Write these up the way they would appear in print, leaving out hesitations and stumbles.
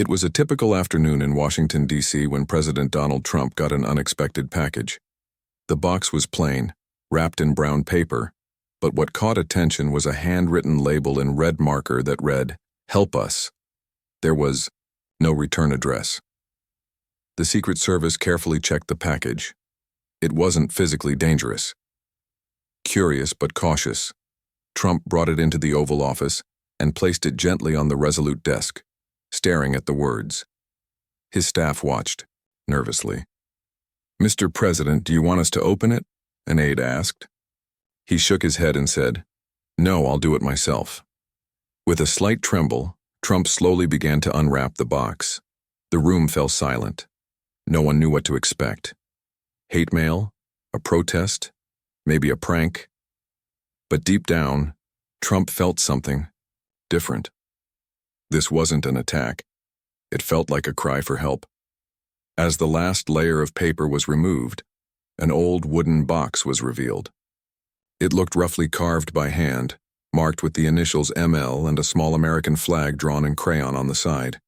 It was a typical afternoon in Washington, D.C. when President Donald Trump got an unexpected package. The box was plain, wrapped in brown paper, but what caught attention was a handwritten label in red marker that read, "Help us." There was no return address. The Secret Service carefully checked the package. It wasn't physically dangerous. Curious but cautious, Trump brought it into the Oval Office and placed it gently on the resolute desk, staring at the words. His staff watched, nervously. "Mr. President, do you want us to open it?" an aide asked. He shook his head and said, "No, I'll do it myself." With a slight tremble, Trump slowly began to unwrap the box. The room fell silent. No one knew what to expect. Hate mail? A protest? Maybe a prank? But deep down, Trump felt something different. This wasn't an attack. It felt like a cry for help. As the last layer of paper was removed, an old wooden box was revealed. It looked roughly carved by hand, marked with the initials ML and a small American flag drawn in crayon on the side.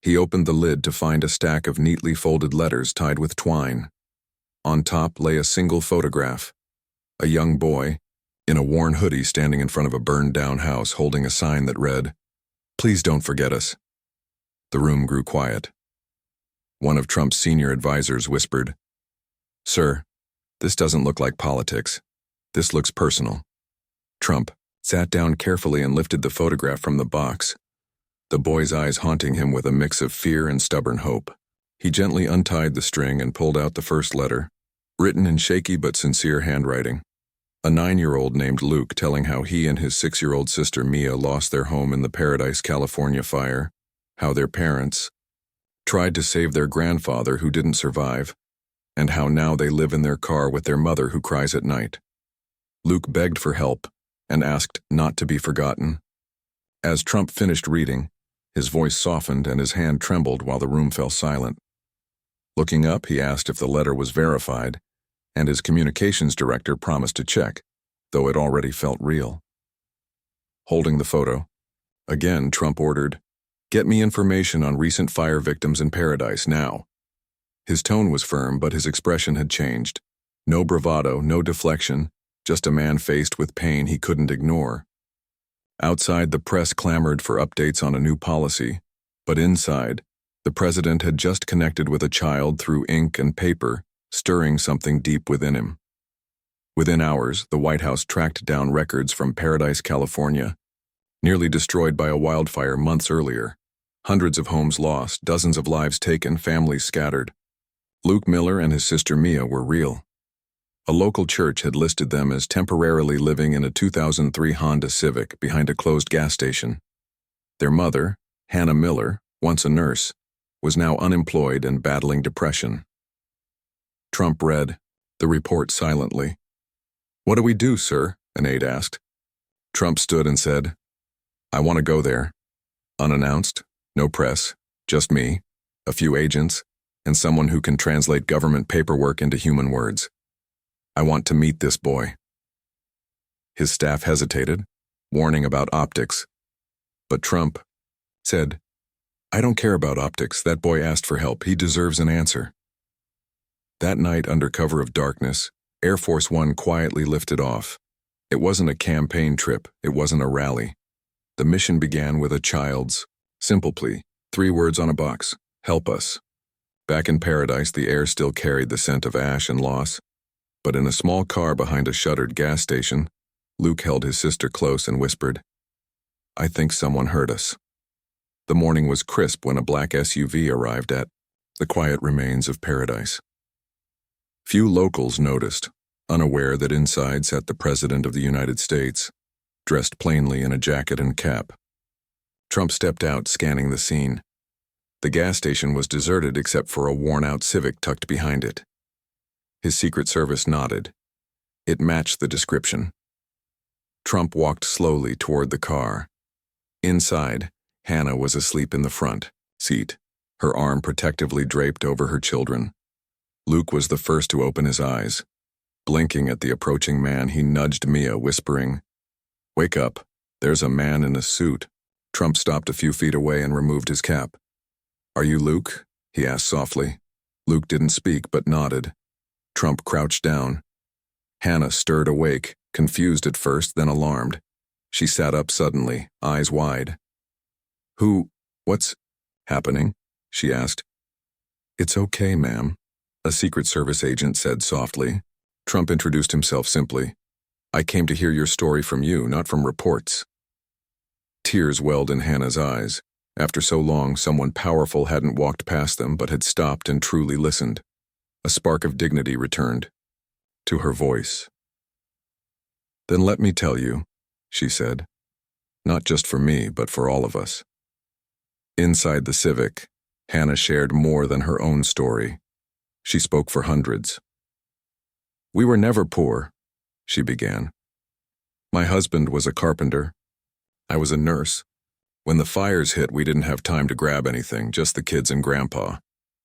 He opened the lid to find a stack of neatly folded letters tied with twine. On top lay a single photograph. A young boy, in a worn hoodie standing in front of a burned-down house holding a sign that read, "Please don't forget us." The room grew quiet. One of Trump's senior advisors whispered, "Sir, this doesn't look like politics. This looks personal." Trump sat down carefully and lifted the photograph from the box, the boy's eyes haunting him with a mix of fear and stubborn hope. He gently untied the string and pulled out the first letter, written in shaky but sincere handwriting. A 9-year-old named Luke telling how he and his 6-year-old sister Mia lost their home in the Paradise, California fire, how their parents tried to save their grandfather who didn't survive, and how now they live in their car with their mother who cries at night. Luke begged for help and asked not to be forgotten. As Trump finished reading, his voice softened and his hand trembled while the room fell silent. Looking up, he asked if the letter was verified, and his communications director promised to check, though it already felt real. Holding the photo, again Trump ordered, "Get me information on recent fire victims in Paradise now." His tone was firm, but his expression had changed. No bravado, no deflection, just a man faced with pain he couldn't ignore. Outside, the press clamored for updates on a new policy, but inside, the president had just connected with a child through ink and paper, stirring something deep within him. Within hours, the White House tracked down records from Paradise, California, nearly destroyed by a wildfire months earlier. Hundreds of homes lost, dozens of lives taken, families scattered. Luke Miller and his sister Mia were real. A local church had listed them as temporarily living in a 2003 Honda Civic behind a closed gas station. Their mother, Hannah Miller, once a nurse, was now unemployed and battling depression. Trump read the report silently. "What do we do, sir?" an aide asked. Trump stood and said, "I want to go there." Unannounced, no press, just me, a few agents, and someone who can translate government paperwork into human words. "I want to meet this boy." His staff hesitated, warning about optics. But Trump said, "I don't care about optics. That boy asked for help. He deserves an answer." That night, under cover of darkness, Air Force One quietly lifted off. It wasn't a campaign trip. It wasn't a rally. The mission began with a child's simple plea, 3 words on a box: "Help us." Back in Paradise, the air still carried the scent of ash and loss. But in a small car behind a shuttered gas station, Luke held his sister close and whispered, "I think someone heard us." The morning was crisp when a black SUV arrived at the quiet remains of Paradise. Few locals noticed, unaware that inside sat the President of the United States, dressed plainly in a jacket and cap. Trump stepped out, scanning the scene. The gas station was deserted except for a worn-out Civic tucked behind it. His Secret Service nodded. It matched the description. Trump walked slowly toward the car. Inside, Hannah was asleep in the front seat, her arm protectively draped over her children. Luke was the first to open his eyes. Blinking at the approaching man, he nudged Mia, whispering, "Wake up, there's a man in a suit." Trump stopped a few feet away and removed his cap. "Are you Luke?" he asked softly. Luke didn't speak but nodded. Trump crouched down. Hannah stirred awake, confused at first, then alarmed. She sat up suddenly, eyes wide. What's happening?" she asked. "It's okay, ma'am," a Secret Service agent said softly. Trump introduced himself simply. "I came to hear your story from you, not from reports." Tears welled in Hannah's eyes. After so long, someone powerful hadn't walked past them but had stopped and truly listened. A spark of dignity returned to her voice. "Then let me tell you," she said. "Not just for me, but for all of us." Inside the Civic, Hannah shared more than her own story. She spoke for hundreds. "We were never poor," she began. "My husband was a carpenter. I was a nurse. When the fires hit, we didn't have time to grab anything, just the kids and Grandpa.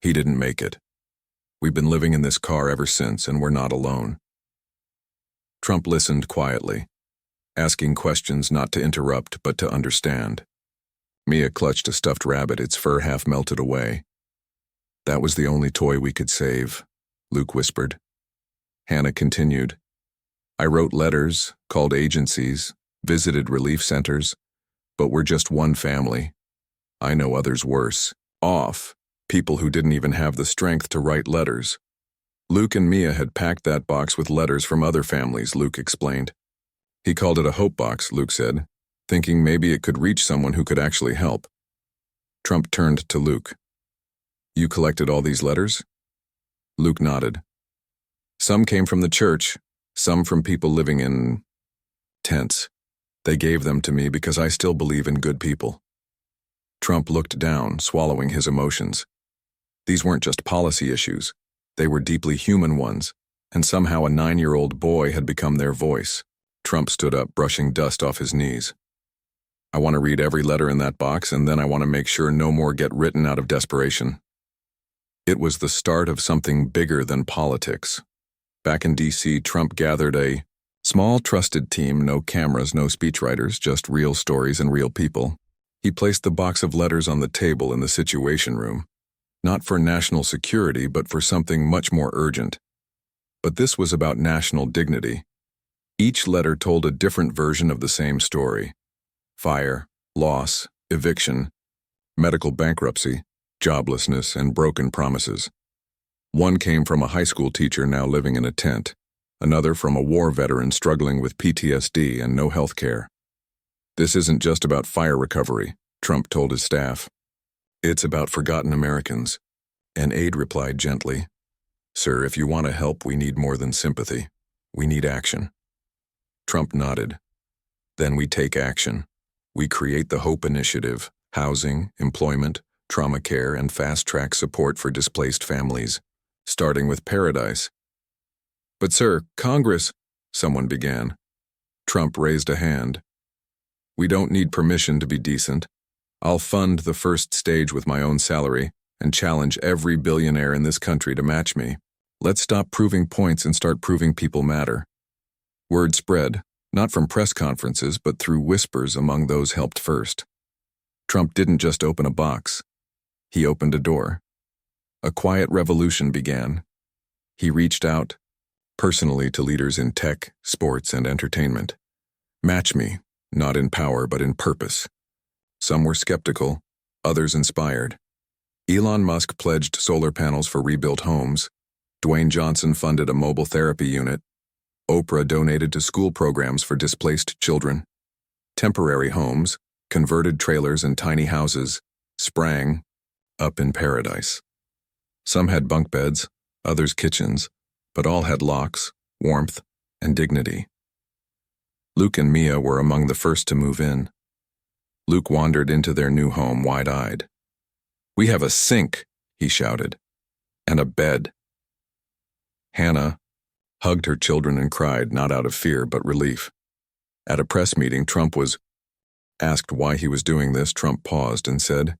He didn't make it. We've been living in this car ever since, and we're not alone." Trump listened quietly, asking questions not to interrupt but to understand. Mia clutched a stuffed rabbit, its fur half melted away. "That was the only toy we could save," Luke whispered. Hannah continued. "I wrote letters, called agencies, visited relief centers, but we're just one family. I know others worse, off, people who didn't even have the strength to write letters." Luke and Mia had packed that box with letters from other families, Luke explained. "He called it a hope box," Luke said, thinking maybe it could reach someone who could actually help. Trump turned to Luke. "You collected all these letters?" Luke nodded. "Some came from the church, some from people living in tents. They gave them to me because I still believe in good people." Trump looked down, swallowing his emotions. These weren't just policy issues. They were deeply human ones, and somehow a 9-year-old boy had become their voice. Trump stood up, brushing dust off his knees. "I want to read every letter in that box, and then I want to make sure no more get written out of desperation." It was the start of something bigger than politics. Back in D.C., Trump gathered a small, trusted team, no cameras, no speechwriters, just real stories and real people. He placed the box of letters on the table in the Situation Room, not for national security, but for something much more urgent. But this was about national dignity. Each letter told a different version of the same story. Fire, loss, eviction, medical bankruptcy, joblessness, and broken promises. One came from a high school teacher now living in a tent, another from a war veteran struggling with PTSD and no health care. "This isn't just about fire recovery," Trump told his staff. "It's about forgotten Americans." An aide replied gently, "Sir, if you want to help, we need more than sympathy. We need action." Trump nodded. "Then we take action. We create the HOPE Initiative, housing, employment, trauma care, and fast-track support for displaced families, starting with Paradise." "But sir, Congress," someone began. Trump raised a hand. "We don't need permission to be decent. I'll fund the first stage with my own salary and challenge every billionaire in this country to match me. Let's stop proving points and start proving people matter." Word spread, not from press conferences, but through whispers among those helped first. Trump didn't just open a box. He opened a door. A quiet revolution began. He reached out, personally, to leaders in tech, sports, and entertainment. Match me, not in power, but in purpose. Some were skeptical, others inspired. Elon Musk pledged solar panels for rebuilt homes. Dwayne Johnson funded a mobile therapy unit. Oprah donated to school programs for displaced children. Temporary homes, converted trailers and tiny houses, sprang up in Paradise. Some had bunk beds, others kitchens, but all had locks, warmth, and dignity. Luke and Mia were among the first to move in. Luke wandered into their new home wide-eyed. "We have a sink," he shouted, "and a bed." Hannah hugged her children and cried, not out of fear but relief. At a press meeting, Trump was asked why he was doing this. Trump paused and said,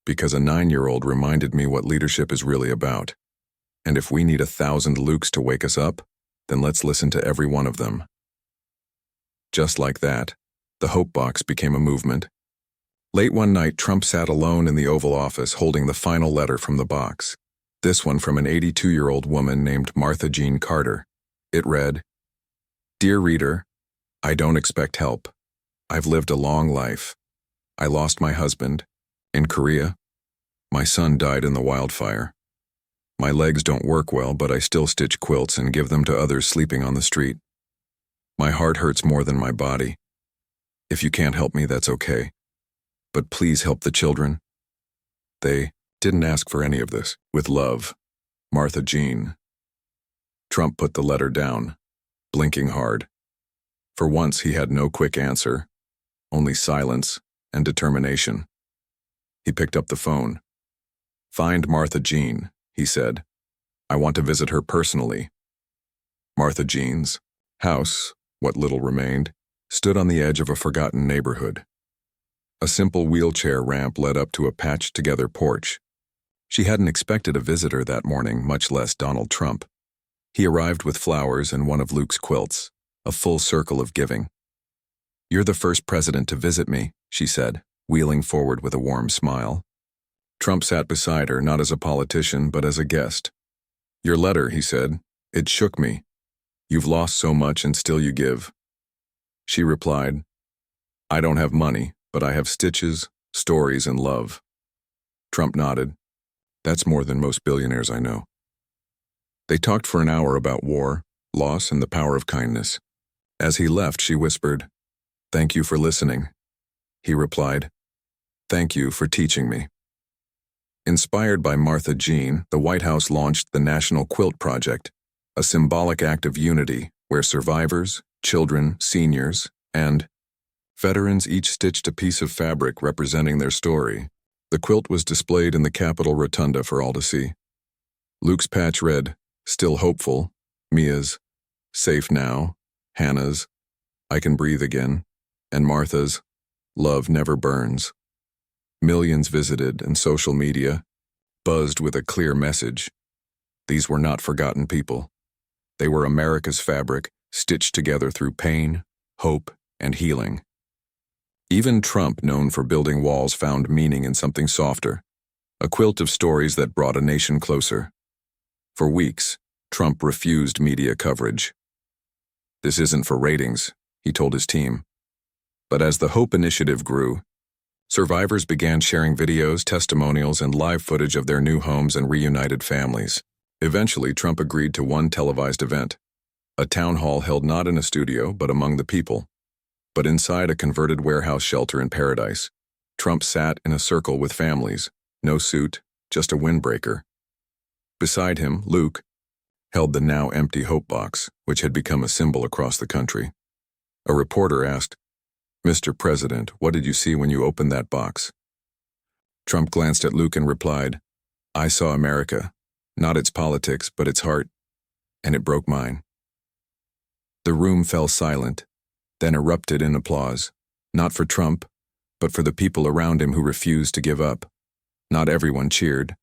"Because a 9-year-old reminded me what leadership is really about. And if we need 1,000 Lukes to wake us up, then let's listen to every one of them." Just like that, the Hope Box became a movement. Late one night, Trump sat alone in the Oval Office holding the final letter from the box. This one from an 82-year-old woman named Martha Jean Carter. It read, "Dear reader, I don't expect help. I've lived a long life. I lost my husband in Korea. My son died in the wildfire. My legs don't work well, but I still stitch quilts and give them to others sleeping on the street. My heart hurts more than my body. If you can't help me, that's okay. But please help the children. They didn't ask for any of this. With love, Martha Jean." Trump put the letter down, blinking hard. For once, he had no quick answer, only silence and determination. He picked up the phone. "Find Martha Jean," he said. "I want to visit her personally." Martha Jean's house, what little remained, stood on the edge of a forgotten neighborhood. A simple wheelchair ramp led up to a patched-together porch. She hadn't expected a visitor that morning, much less Donald Trump. He arrived with flowers and one of Luke's quilts, a full circle of giving. "You're the first president to visit me," she said, wheeling forward with a warm smile. Trump sat beside her, not as a politician, but as a guest. "Your letter," he said, "it shook me. You've lost so much and still you give." She replied, "I don't have money, but I have stitches, stories, and love." Trump nodded. "That's more than most billionaires I know." They talked for an hour about war, loss, and the power of kindness. As he left, she whispered, "Thank you for listening." He replied, "Thank you for teaching me." Inspired by Martha Jean, the White House launched the National Quilt Project, a symbolic act of unity where survivors, children, seniors, and veterans each stitched a piece of fabric representing their story. The quilt was displayed in the Capitol Rotunda for all to see. Luke's patch read, "Still hopeful," Mia's, "Safe now," Hannah's, "I can breathe again," and Martha's, "Love never burns." Millions visited, and social media buzzed with a clear message. These were not forgotten people. They were America's fabric, stitched together through pain, hope, and healing. Even Trump, known for building walls, found meaning in something softer, a quilt of stories that brought a nation closer. For weeks, Trump refused media coverage. "This isn't for ratings," he told his team. But as the Hope Initiative grew, survivors began sharing videos, testimonials, and live footage of their new homes and reunited families. Eventually, Trump agreed to one televised event, a town hall held not in a studio but among the people. But inside a converted warehouse shelter in Paradise, Trump sat in a circle with families, no suit, just a windbreaker. Beside him, Luke held the now empty Hope box, which had become a symbol across the country. A reporter asked, "Mr. President, what did you see when you opened that box?" Trump glanced at Luke and replied, "I saw America, not its politics, but its heart, and it broke mine." The room fell silent, then erupted in applause, not for Trump, but for the people around him who refused to give up. Not everyone cheered.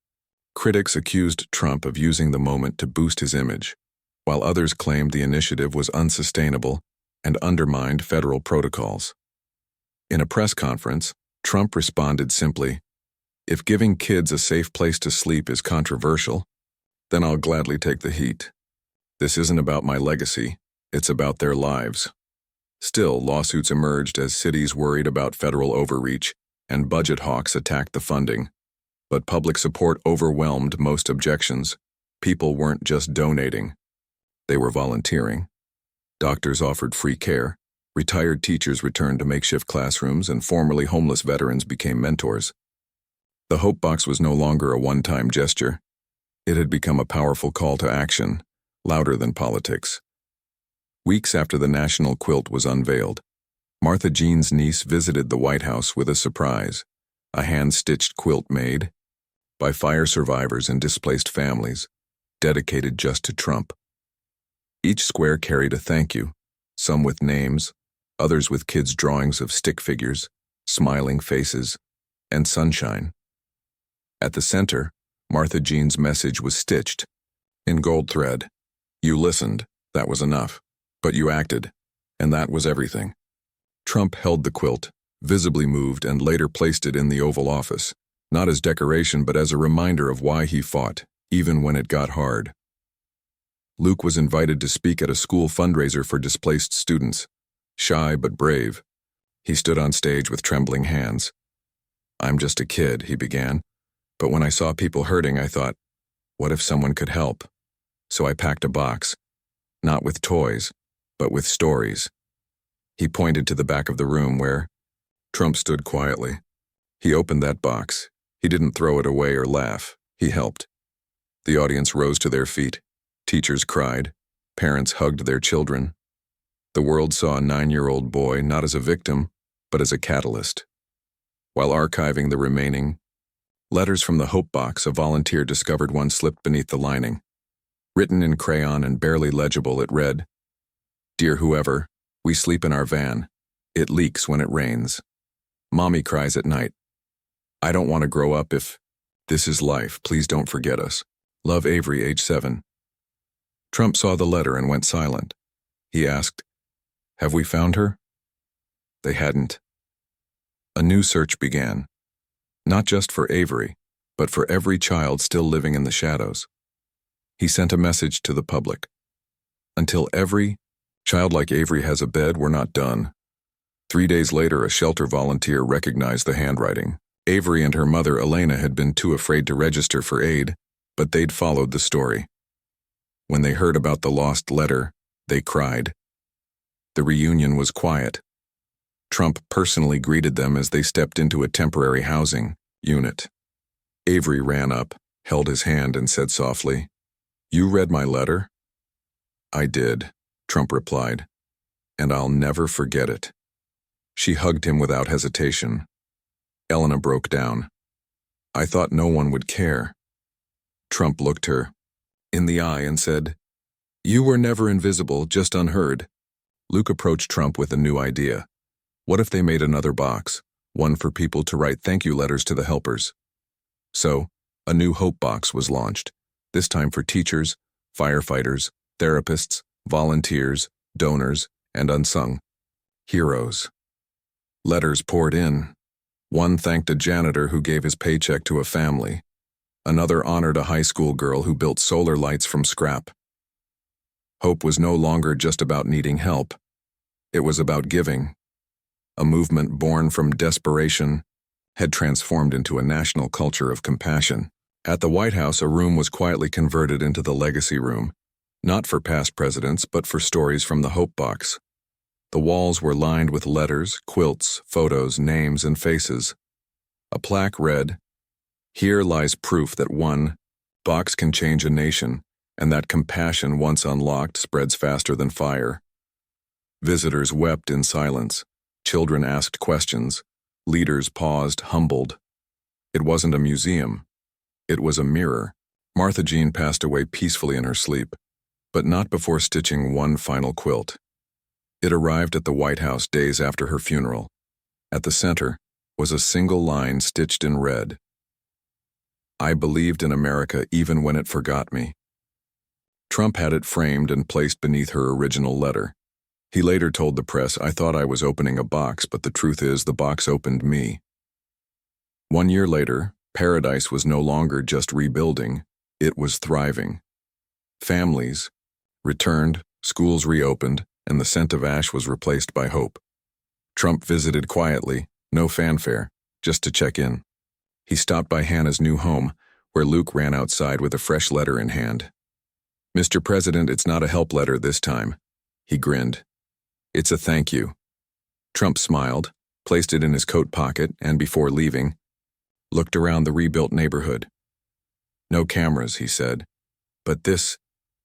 Critics accused Trump of using the moment to boost his image, while others claimed the initiative was unsustainable and undermined federal protocols. In a press conference, Trump responded simply, "If giving kids a safe place to sleep is controversial, then I'll gladly take the heat. This isn't about my legacy, it's about their lives." Still, lawsuits emerged as cities worried about federal overreach and budget hawks attacked the funding. But public support overwhelmed most objections. People weren't just donating. They were volunteering. Doctors offered free care. Retired teachers returned to makeshift classrooms, and formerly homeless veterans became mentors. The Hope Box was no longer a one-time gesture. It had become a powerful call to action, louder than politics. Weeks after the national quilt was unveiled, Martha Jean's niece visited the White House with a surprise, a hand-stitched quilt made by fire survivors and displaced families, dedicated just to Trump. Each square carried a thank you, some with names, others with kids' drawings of stick figures, smiling faces, and sunshine. At the center, Martha Jean's message was stitched in gold thread. "You listened, that was enough. But you acted, and that was everything." Trump held the quilt, visibly moved, and later placed it in the Oval Office, not as decoration but as a reminder of why he fought, even when it got hard. Luke was invited to speak at a school fundraiser for displaced students. Shy but brave, he stood on stage with trembling hands. "I'm just a kid," he began, "but when I saw people hurting, I thought, what if someone could help? So I packed a box, not with toys, but with stories." He pointed to the back of the room where Trump stood quietly. He opened that box. He didn't throw it away or laugh. He helped. The audience rose to their feet. Teachers cried. Parents hugged their children. The world saw a 9-year-old boy not as a victim, but as a catalyst. While archiving the remaining letters from the Hope Box, a volunteer discovered one slipped beneath the lining. Written in crayon and barely legible, it read, "Dear whoever, we sleep in our van. It leaks when it rains. Mommy cries at night. I don't want to grow up if this is life. Please don't forget us. Love, Avery, age 7. Trump saw the letter and went silent. He asked, "Have we found her?" They hadn't. A new search began, not just for Avery, but for every child still living in the shadows. He sent a message to the public. Until every child like Avery has a bed, we're not done. 3 days later, a shelter volunteer recognized the handwriting. Avery and her mother, Elena, had been too afraid to register for aid, but they'd followed the story. When they heard about the lost letter, they cried. The reunion was quiet. Trump personally greeted them as they stepped into a temporary housing unit. Avery ran up, held his hand, and said softly, "You read my letter?" "I did," Trump replied, "and I'll never forget it." She hugged him without hesitation. Elena broke down. "I thought no one would care." Trump looked her in the eye and said, "You were never invisible, just unheard." Luke approached Trump with a new idea. What if they made another box, one for people to write thank you letters to the helpers? So, a new Hope Box was launched, this time for teachers, firefighters, therapists, volunteers, donors, and unsung heroes. Letters poured in. One thanked a janitor who gave his paycheck to a family. Another honored a high school girl who built solar lights from scrap. Hope was no longer just about needing help. It was about giving. A movement born from desperation had transformed into a national culture of compassion. At the White House, a room was quietly converted into the legacy room, not for past presidents, but for stories from the Hope Box. The walls were lined with letters, quilts, photos, names, and faces. A plaque read, "Here lies proof that one box can change a nation, and that compassion once unlocked spreads faster than fire." Visitors wept in silence. Children asked questions. Leaders paused, humbled. It wasn't a museum. It was a mirror. Martha Jean passed away peacefully in her sleep, but not before stitching one final quilt. It arrived at the White House days after her funeral. At the center was a single line stitched in red. "I believed in America even when it forgot me." Trump had it framed and placed beneath her original letter. He later told the press, "I thought I was opening a box, but the truth is the box opened me." 1 year later, Paradise was no longer just rebuilding, it was thriving. Families returned, schools reopened, and the scent of ash was replaced by hope. Trump visited quietly, no fanfare, just to check in. He stopped by Hannah's new home, where Luke ran outside with a fresh letter in hand. "Mr. President, it's not a help letter this time." He grinned. "It's a thank you." Trump smiled, placed it in his coat pocket, and before leaving, looked around the rebuilt neighborhood. "No cameras," he said, "but this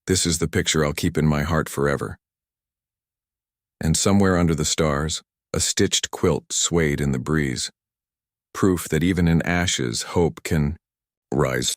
is the picture I'll keep in my heart forever." And somewhere under the stars, a stitched quilt swayed in the breeze. Proof that even in ashes, hope can rise.